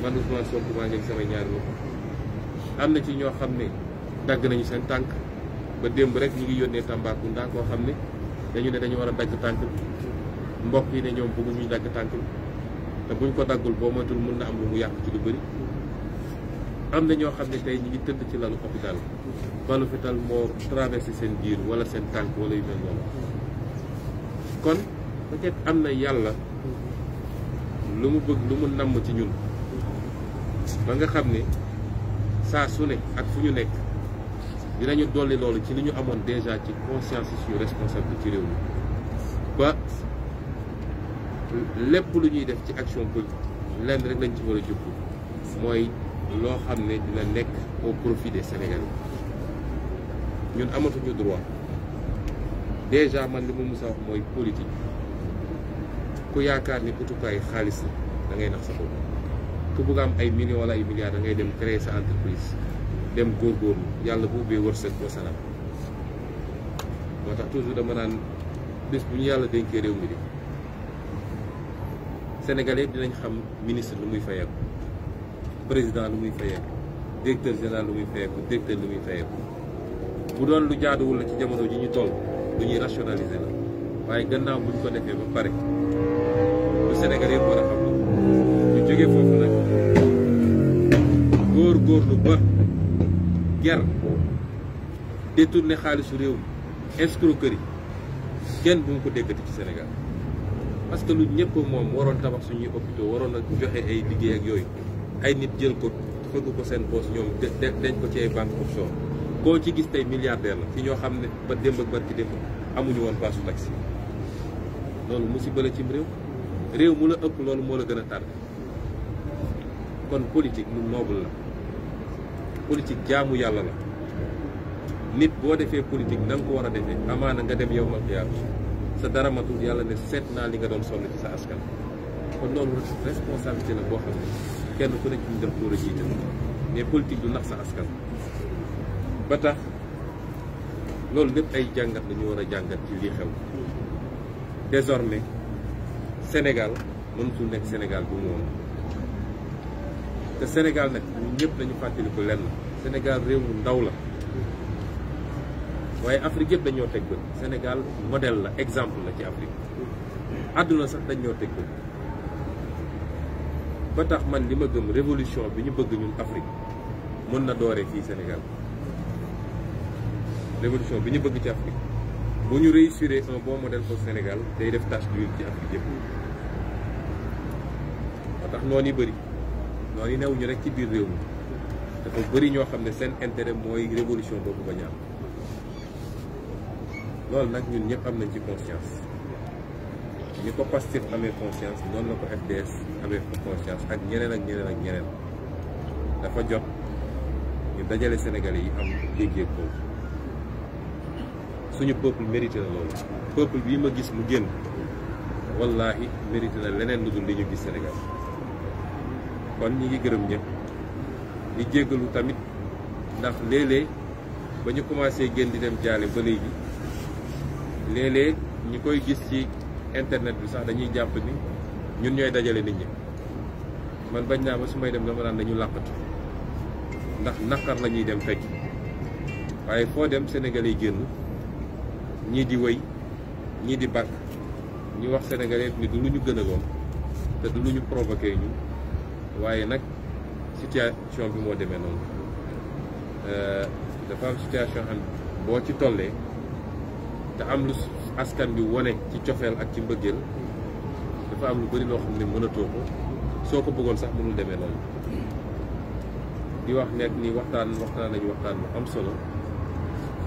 man Ousmane Sonko maa ngi samay ñaari loxo am na ci ñoo xam ne dagg nañu seen tànk ba démb rek ñu ngi yónnee Tambacounda koo xam ne dañu ne dañu war a dagg tànk mbokk yi ne ñoom bëggu ñuy dagg tànk te buñ ko daggul boo moytul mun na am lu mu yàq ci lu bëri am na ñoo xam ne tey ñu ngi tëdd ci lalu hôpital balu fital moo traversé seen biir wala seen tànk wala yu mel noonu kon peut-être am na yàlla lu mu bëgg lu mu namm ci ñun ba nga xam ne saa su ne ak fu ñu nekk dinañu dolli loolu ci li ñu amoon déjà ci conscience yi suñu responsabilité ci réew mi ba lépp lu ñuy def ci action politique lenn rek lañ ci war a jublu mooy loo xam ne dina nekk au profit des Sénégalais ñun amatuñu droit déjà man li ma mës a wax mooy politique ku yaakaar ni utukaayu xaalis da ngay nax sa bopp ku bëgg am ay millions wala ay milliards da ngay dem créer sa entreprise dem góorgóorlu yàlla bu ubbee wërsëg wa salaam moo tax toujours dama naan bés bu ñu yàlla dénkee réew mi di Sénégalais dinañ xam ministre lu muy fayeeku président lu muy fayeeku directeur général lu muy fayeeku directeur lu muy fayeeku bu doon lu jaaduwul la ci jamono ji ñu toll lu ñuy rationaliser la waaye gannaaw buñ ko defee ba pare lu Sénégalais yëpp war a xam ñu jógee foofu nag góorgóorlu ba ger détourné xaalisu réew mi escroquerie kenn bu mu ko déggati ci Sénégal parce que lu ñëpp moom waroon tabax suñuy hôpitaux waroon a joxe ay liggéey ak yooyu ay nit jël ko fëgg ko seen poche ñoom dañ ko ci ay banque offshore koo ci gis tey milliardaire la ci ñoo xam ne ba démb ak barki démb amuñu woon paasu taxi loolu musiba la cim réew mu la ëpp loolu moo la gën a tardé kon politique lu noble la politique jaamu yàlla la nit boo defee politique na nga ko war a defee amaana nga dem yow ma xiyaam sa dara matul yàlla ne seet naa li nga doon sonn ci sa askan kon loolu responsabilité la boo xam ne kenn ku nekk ñu def ko war a jiite mais politique du nax sa askan ba tax loolu lépp ay jàngat la ñu war a jàngat ci lii xew désormais Sénégal mënutul nekk Sénégal bu mu woon te Sénégal nag ñun ñëpp nañu fàttaliku lenn Sénégal réew mu ndaw la waaye Afrique yëpp dañoo teg bët Sénégal modèle la exemple la ci Afrique àdduna sax dañoo teg bët ba tax man li ma gëm révolution bi ñu bëgg ñun Afrique mën na dooree fii Sénégal révolution bi ñu bëgg ci Afrique bu ñu réussir un bon modèle pour Sénégal day def tâche d'huile ci Afrique yëpp ba tax noonu yi bëri noonu yi newuñu rek ci biir réew mi dafa bëri ñoo xam ne seen intérêt mooy révolution boobu ba ñaam loolu nag ñun ñëpp am nañ ci conscience ñi ko Pastef amee conscience noonu la ko FDS amee conscience ak ñeneen ak ñeneen ak ñeneen dafa jot ñu dajale Sénégalais yi am yëg-yëg boobu suñu peuple mérité na loolu peuple bii ma gis mu génn wallaahi mérité na leneen lu dul li ñu gis Sénégal kon ñi ngi gërëm ñëpp di jéggalu tamit ndax léeg-léeg ba ñu commencé génn di dem jaale ba léegi léeg-léeg ñi koy gis ci internet bi sax dañuy jàpp ni ñun ñooy dajale nit ñi man bañ naa ba su may dem dama naan dañu làqatu ndax naqar la ñuy dem fekk waaye foo dem Sénégalais yi génn ñii di wëy ñii di bàkk ñu wax Sénégalais ni du lu ñu gën a goon te du lu ñu provoqué ñu waaye nag situation bi moo demee noonu dafa am situation am boo ci tollee te am lu askan bi wone ci cofeel ak ci mbëggeel dafa am lu bari loo xam ne mënatoo ko soo ko bëggoon sax mënul demee noonu di wax nekk ni waxtaan nañu waxtaan bu am solo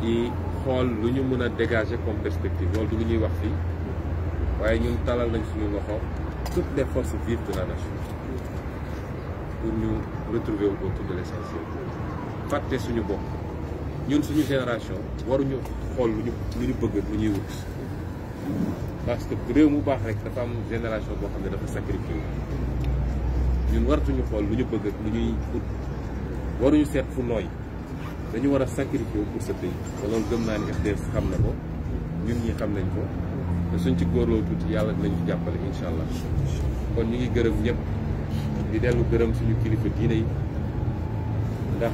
ci xool lu ñu mën a dégager comme perspective loolu du lu ñuy wax fii waaye ñun talal nañ suñu loxo toutes les forces vives de la nation pour ñu retrouver autour de l'essentiel fàtte suñu bopp ñun suñu génération waruñu xool lu ñu bëgg lu ñuy wut parce que réew mu baax rek dafa am génération boo xam ne dafa sacrifié ñun waratuñu xool lu ñu bëgg lu ñuy wut waruñu seet fu nooy dañu war a sacrifié pour ce pays te loolu gëm naa ni FDS xam na ko ñun ñi xam nañ ko te suñ ci góorloo tuuti yàlla dinañ ci jàppale incha allah kon ñu ngi gërëm ñëpp di dellu gërëm suñu kilifa diine yi ndax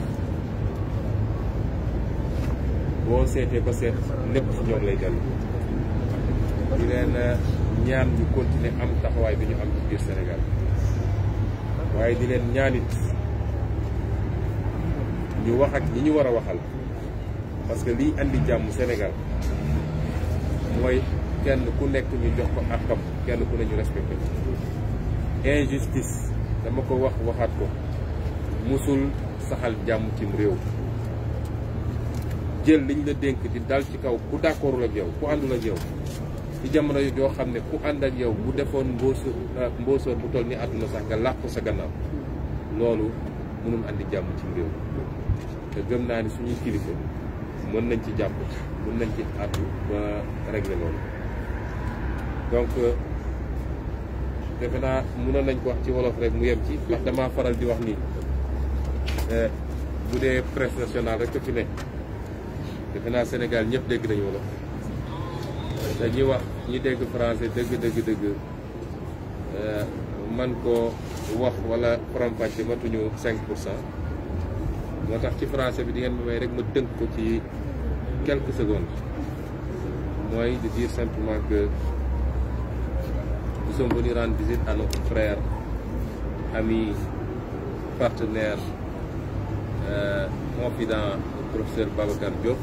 boo seetee ba seet lépp ci ñoom lay dellu di leen ñaan ñu continuer am taxawaay bi ñu am ci biir Sénégal waaye di leen ñaanit ñu wax ak ñi ñu war a waxal parce que liy andi jàmm Sénégal mooy kenn ku nekk ñu jox ko àqam kenn ku ne ñu respecté ko injustice dama ko waxaat ko musul saxal jàmm cim réew jël liñ la dénk di dal ci kaw ku d'accordul ak yow ku àndul ak yow ci jamono yoo xam ne ku ànd ak yow bu defoon mbóosóor bu toll ni àdduna sax nga làq ko sa gannaaw loolu mënul andi jàmm cim réew te gëm naa ni suñuy kilifa mën nañ ci jàpp mën nañ ci àddu ba régler loolu donc defe naa mënoon nañ ko wax ci wolof rek mu yem ci ndax damaa faral di wax ni bu dee presse nationale rek ko fi nekk defe naa Sénégal ñëpp dégg nañu wolof dañuy wax ñi dégg français dëgg man ko wax wala faram-fàcce matuñu 5%. moo tax ci français bi di ngeen may rek ma tënk ko ci quelques secondes mooy de dire simplement que nous sommes venus rendre visite à notre frère, ami, partenaire, confident, le professeur Babacar Diop,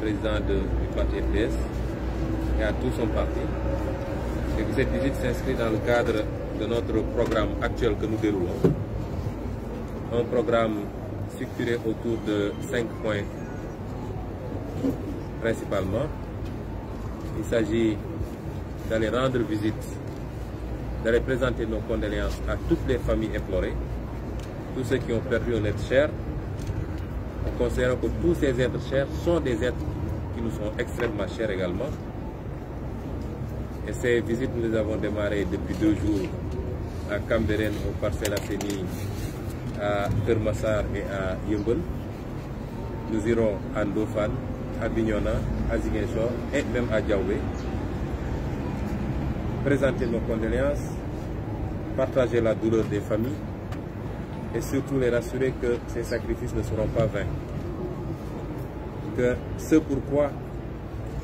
président du parti FDS, et à tout son parti. Et que cette visite s'inscrit dans le cadre de notre programme actuel que nous déroulons. Un programme structuré autour de 5 points principalement. Il s'agit d'aller rendre visite, d'aller présenter nos condoléances à toutes les familles éplorées, tous ceux qui ont perdu un être cher, en considérant que tous ces êtres chers sont des êtres qui nous sont extrêmement chers également. Et ces visites, nous les avons démarrées depuis 2 jours à Cambérène, au Parcelles Assainies, à Keur Massar et à Yeumbeul. Nous irons à Ndofane, à Bignona, à Ziguinchor et même à Diaoubé. Présenter nos condoléances, partager la douleur des familles et surtout les rassurer que ces sacrifices ne seront pas vains. Que ce pourquoi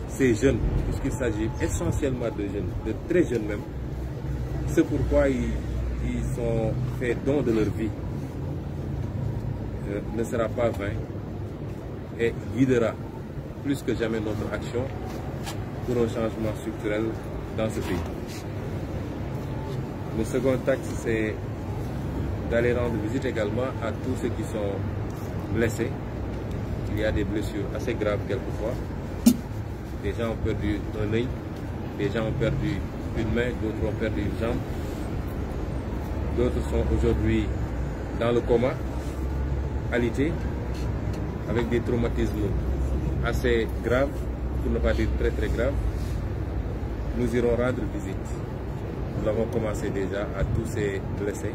ces jeunes, puisqu'il s'agit essentiellement de jeunes, de très jeunes même, ce pourquoi ils ont fait don de leur vie ne sera pas vain et guidera plus que jamais notre action pour un changement structurel dans ce pays. Le second axe, c'est d'aller rendre visite également à tous ceux qui sont blessés. Il y a des blessures assez graves quelquefois. Des gens ont perdu un œil, des gens ont perdu une main, d'autres ont perdu une jambe. D'autres sont aujourd'hui dans le coma, alités, avec des traumatismes assez graves, pour ne pas dire très très graves. Nous irons rendre visite. Nous avons commencé déjà à tous ces blessés.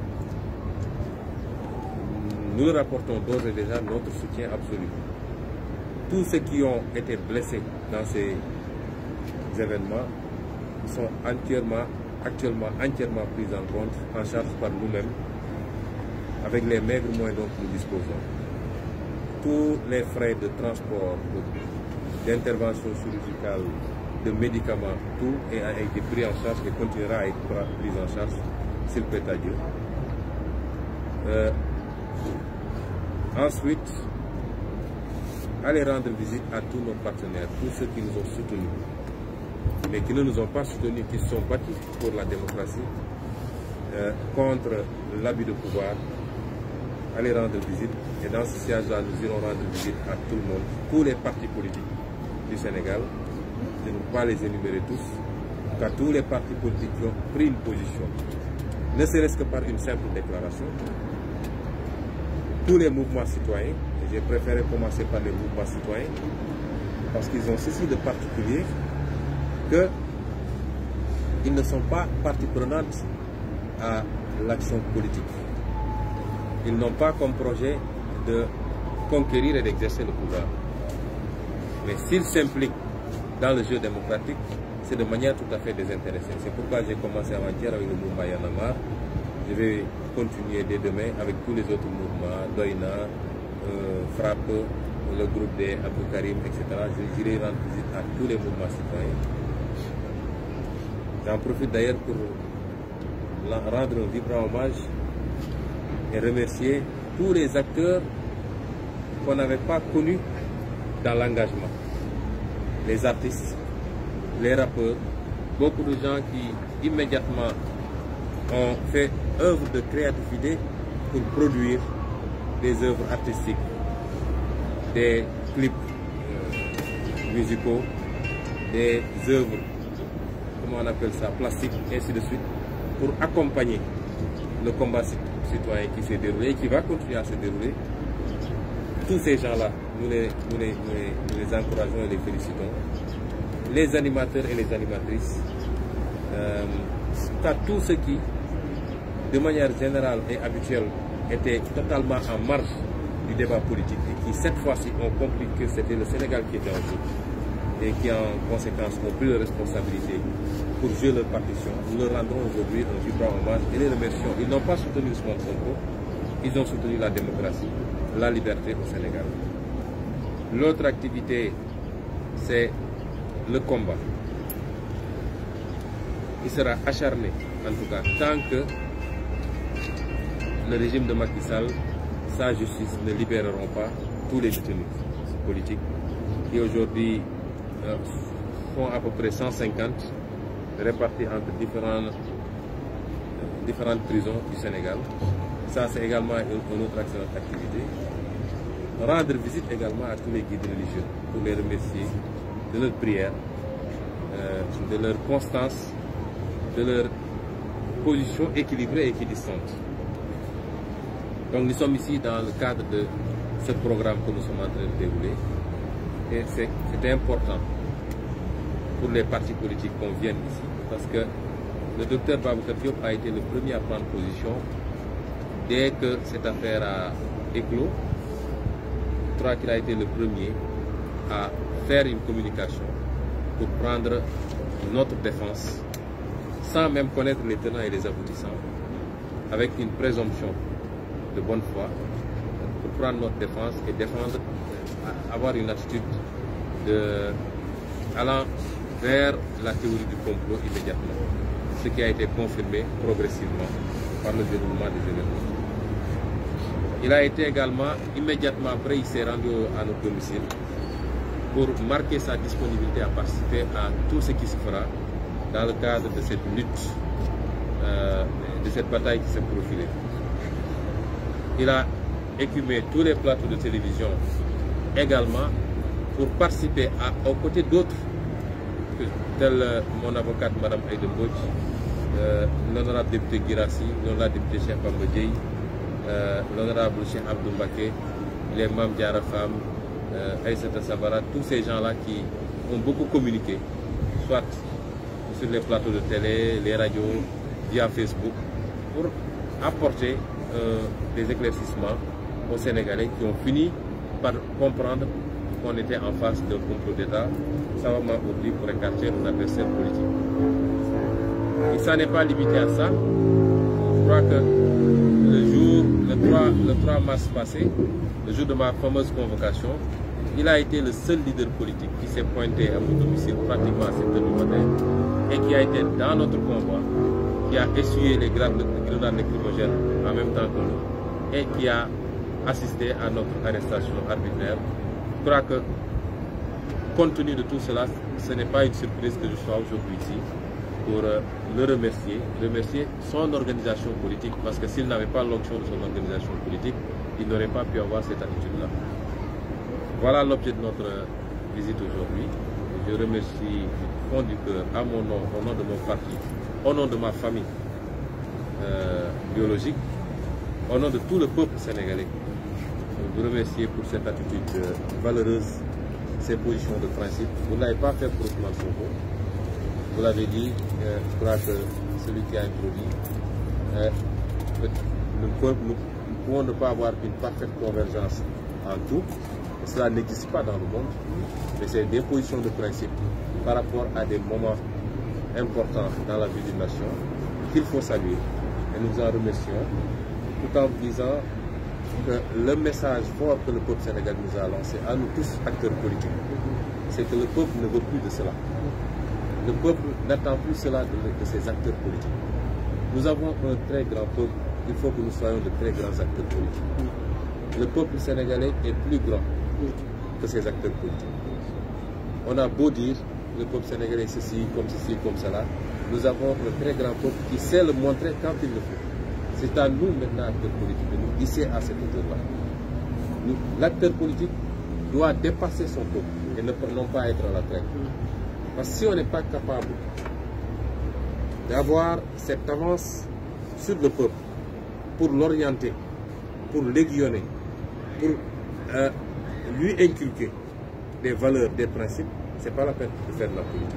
Nous leur apportons d'ores et déjà notre soutien absolu. Tous ceux qui ont été blessés dans ces événements sont actuellement entièrement pris en compte, en charge par nous-mêmes, avec les maigres moyens dont nous disposons. Tous les frais de transport, d'intervention chirurgicale, de médicaments, tout a été pris en charge et continuera à être pris en charge, s'il plaît à Dieu. Ensuite, aller rendre visite à tous nos partenaires, tous ceux qui nous ont soutenus, mais qui ne nous ont pas soutenus, qui se sont battus pour la démocratie, contre l'abus de pouvoir, aller rendre visite. Et dans ce siège-là, nous irons rendre visite à tout le monde, tous les partis politiques du Sénégal. Je ne peux pas les énumérer tous, car tous les partis politiques qui ont pris une position, ne serait-ce que par une simple déclaration. Tous les mouvements citoyens, et j'ai préféré commencer par les mouvements citoyens, parce qu'ils ont ceci de particulier, qu'ils ne sont pas partie prenante à l'action politique. Ils n'ont pas comme projet de conquérir et d'exercer le pouvoir. Mais s'ils s'impliquent dans le jeu démocratique, c'est de manière tout à fait désintéressée. C'est pourquoi j'ai commencé avant-hier avec le mouvement Y en a marre. Je vais continuer dès demain avec tous les autres mouvements, Doïna, Frappe, le groupe des Abdou Karim, etc. J'irai rendre visite à tous les mouvements citoyens. J'en profite d'ailleurs pour rendre un vibrant hommage et remercier tous les acteurs qu'on n'avait pas connus dans l'engagement. Les artistes, les rappeurs, beaucoup de gens qui immédiatement ont fait œuvre de créativité pour produire des œuvres artistiques, des clips musicaux, des œuvres, comment on appelle ça, plastiques, et ainsi de suite, pour accompagner le combat citoyen qui s'est déroulé et qui va continuer à se dérouler. Tous ces gens-là, nous les encourageons et les félicitons. Les animateurs et les animatrices, à tous ceux qui, de manière générale et habituelle, étaient totalement en marge du débat politique et qui, cette fois-ci, ont compris que c'était le Sénégal qui était en jeu et qui, en conséquence, ont pris leurs responsabilités pour jouer leur partition. Nous leur rendrons aujourd'hui un vibrant hommage et les remercions. Ils n'ont pas soutenu Ousmane Sonko, ils ont soutenu la démocratie, la liberté au Sénégal. L'autre activité, c'est le combat. Il sera acharné, en tout cas, tant que le régime de Macky Sall, sa justice ne libéreront pas tous les détenus politiques qui aujourd'hui sont à peu près 150 répartis entre différentes prisons du Sénégal. Ça, c'est également une autre action d'activité. Rendre visite également à tous les guides religieux pour les remercier de leur prière, de leur constance, de leur position équilibrée et équidistante. Donc nous sommes ici dans le cadre de ce programme que nous sommes en train de dérouler et c'est important pour les partis politiques qu'on vienne ici parce que le docteur Baboucar Diop a été le premier à prendre position dès que cette affaire a éclos. Je crois qu'il a été le premier à faire une communication pour prendre notre défense sans même connaître les tenants et les aboutissants, avec une présomption de bonne foi pour prendre notre défense et défendre, avoir une attitude allant vers la théorie du complot immédiatement, ce qui a été confirmé progressivement par le déroulement des événements. Il a été également, immédiatement après, il s'est rendu à notre domicile pour marquer sa disponibilité à participer à tout ce qui se fera dans le cadre de cette lutte, de cette bataille qui s'est profilée. Il a écumé tous les plateaux de télévision également pour participer aux côtés d'autres, tels mon avocate Mme Aïda Mbodj, l'honorable député Guirassi, l'honorable député Cheikh Bamba Dièye, l'honorable Cheikh Abdou Mbacké, les Mame Diarra Fam, Aïssata Sabara, tous ces gens-là qui ont beaucoup communiqué, soit sur les plateaux de télé, les radios, via Facebook, pour apporter des éclaircissements aux Sénégalais qui ont fini par comprendre qu'on était en face d'un complot d'État savamment ourdi pour écarter un adversaire politique. Il s'en est pas limité à ça. Je crois que le 3 mars passé, le jour de ma fameuse convocation, il a été le seul leader politique qui s'est pointé à mon domicile pratiquement à 7 h du matin et qui a été dans notre convoi, qui a essuyé les grenades lacrymogènes en même temps que nous et qui a assisté à notre arrestation arbitraire. Je crois que, compte tenu de tout cela, ce n'est pas une surprise que je sois aujourd'hui ici pour le remercier son organisation politique, parce que s'il n'avait pas l'onction de son organisation politique, il n'aurait pas pu avoir cette attitude-là. Voilà l'objet de notre visite aujourd'hui. Je remercie du fond du cœur, à mon nom, au nom de mon parti, au nom de ma famille biologique, au nom de tout le peuple sénégalais. Je vous remercie pour cette attitude valeureuse, ces positions de principe. Vous ne l'avez pas fait pour Ousmane Sonko. Vous l'avez dit, je crois que celui qui a introduit, nous pouvons ne pas avoir une parfaite convergence en tout. Cela n'existe pas dans le monde, mais c'est des positions de principe par rapport à des moments importants dans la vie d'une nation qu'il faut saluer. Et nous en remercions, tout en disant que le message fort que le peuple sénégalais nous a lancé, à nous tous acteurs politiques, c'est que le peuple ne veut plus de cela. Le peuple n'attend plus cela de ses acteurs politiques. Nous avons un très grand peuple, il faut que nous soyons de très grands acteurs politiques. Le peuple sénégalais est plus grand que ses acteurs politiques. On a beau dire, le peuple sénégalais est ceci, comme cela, nous avons un très grand peuple qui sait le montrer quand il le faut. C'est à nous maintenant, acteurs politiques, de nous hisser à cette hauteur-là. L'acteur politique doit dépasser son peuple et non pas être à la traîne. Parce que si on n'est pas capable d'avoir cette avance sur le peuple pour l'orienter, pour l'aiguillonner, pour lui inculquer des valeurs, des principes, ce n'est pas la peine de faire de la politique.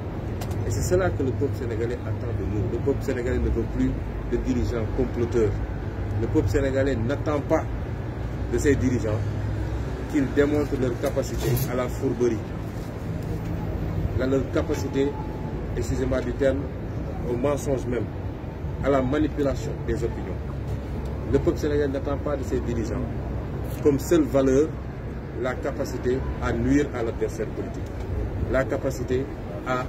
Et c'est cela que le peuple sénégalais attend de nous. Le peuple sénégalais ne veut plus de dirigeants comploteurs. Le peuple sénégalais n'attend pas de ses dirigeants qu'ils démontrent leur capacité à la fourberie, leur capacité, excusez-moi du terme, au mensonge même, à la manipulation des opinions. Le peuple sénégalais n'attend pas de ses dirigeants comme seule valeur la capacité à nuire à l'adversaire politique, la capacité à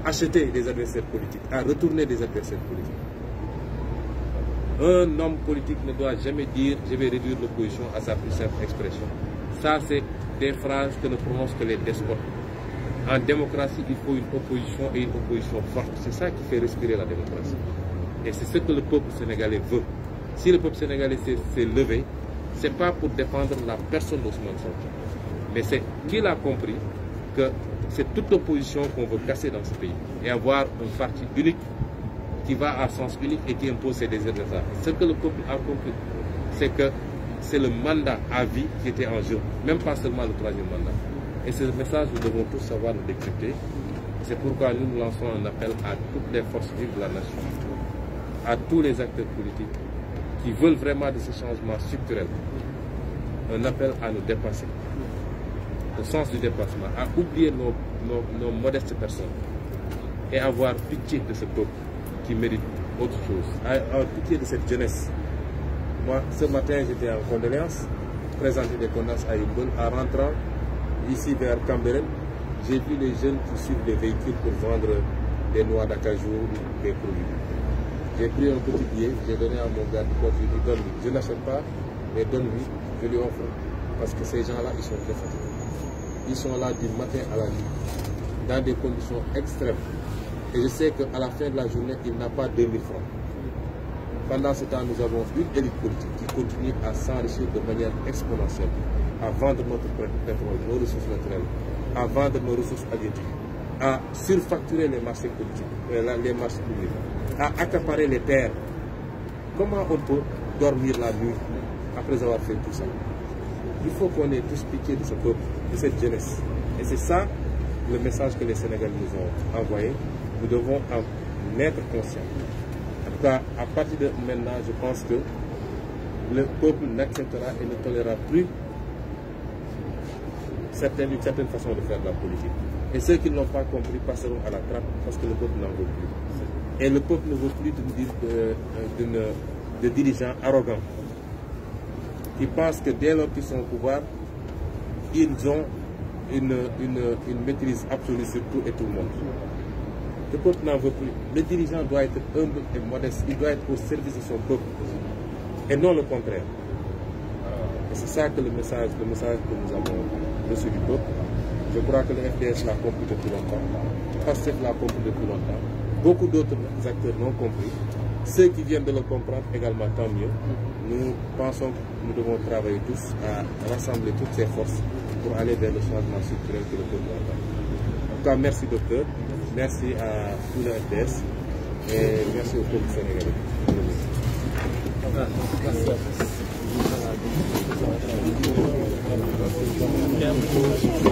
acheter des adversaires politiques, à retourner des adversaires politiques. Un homme politique ne doit jamais dire « je vais réduire l'opposition à sa plus simple expression ». Ça, c'est des phrases que ne prononcent que les despotes. En démocratie, il faut une opposition et une opposition forte. C'est ça qui fait respirer la démocratie. Et c'est ce que le peuple sénégalais veut. Si le peuple sénégalais s'est levé, ce n'est pas pour défendre la personne d'Ousmane Sonko, mais c'est qu'il a compris que c'est toute l'opposition qu'on veut casser dans ce pays et avoir un parti unique qui va à sens unique et qui impose ses désirs d'État. Ce que le peuple a compris, c'est que c'est le mandat à vie qui était en jeu, même pas seulement le troisième mandat. Et ce message, nous devons tous savoir le décrypter. C'est pourquoi nous lançons un appel à toutes les forces vives de la nation, à tous les acteurs politiques qui veulent vraiment de ce changement structurel. Un appel à nous dépasser, au sens du dépassement, à oublier nos modestes personnes et avoir pitié de ce peuple qui mérite autre chose, à avoir pitié de cette jeunesse. Moi, ce matin, j'étais en condoléances, présenté des condoléances à Yeumbeul. En rentrant ici vers Cambérène, j'ai vu les jeunes qui suivent les véhicules pour vendre des noix d'acajou, des produits. J'ai pris un petit billet, j'ai donné à mon garde-corps, je lui ai dit donne-lui. Je n'achète pas, mais donne-lui, je lui offre. Parce que ces gens-là, ils sont très fatigués. Ils sont là du matin à la nuit, dans des conditions extrêmes. Et je sais qu'à la fin de la journée, il n'a pas 2000 francs. Pendant ce temps, nous avons une élite politique qui continue à s'enrichir de manière exponentielle, à vendre notre pétrole, nos ressources naturelles, à vendre nos ressources halieutiques, à surfacturer les marchés politiques, les marchés publics, à accaparer les terres. Comment on peut dormir la nuit après avoir fait tout ça? Il faut qu'on ait tous pitié de ce peuple, de cette jeunesse. Et c'est ça le message que les Sénégalais nous ont envoyé. Nous devons en être conscients. En tout cas, à partir de maintenant, je pense que le peuple n'acceptera et ne tolérera plus une certaine façon de faire de la politique. Et ceux qui ne l'ont pas compris passeront à la trappe parce que le peuple n'en veut plus. Et le peuple ne veut plus de dirigeants arrogants qui pensent que dès lors qu'ils sont au pouvoir, ils ont une maîtrise absolue sur tout et tout le monde. Le peuple n'en veut plus. Le dirigeant doit être humble et modeste. Il doit être au service de son peuple et non le contraire. Et c'est ça que le message que nous avons reçu du peuple. Je crois que le FDS l'a compris depuis longtemps. PASTEF l'a compris depuis longtemps. Beaucoup d'autres acteurs l'ont compris. Ceux qui viennent de le comprendre également, tant mieux. Nous pensons que nous devons travailler tous à rassembler toutes ces forces pour aller vers le changement structurel que le peuple attend. En tout cas, merci docteur. Merci à tout le FDS et merci au peuple sénégalais. Merci.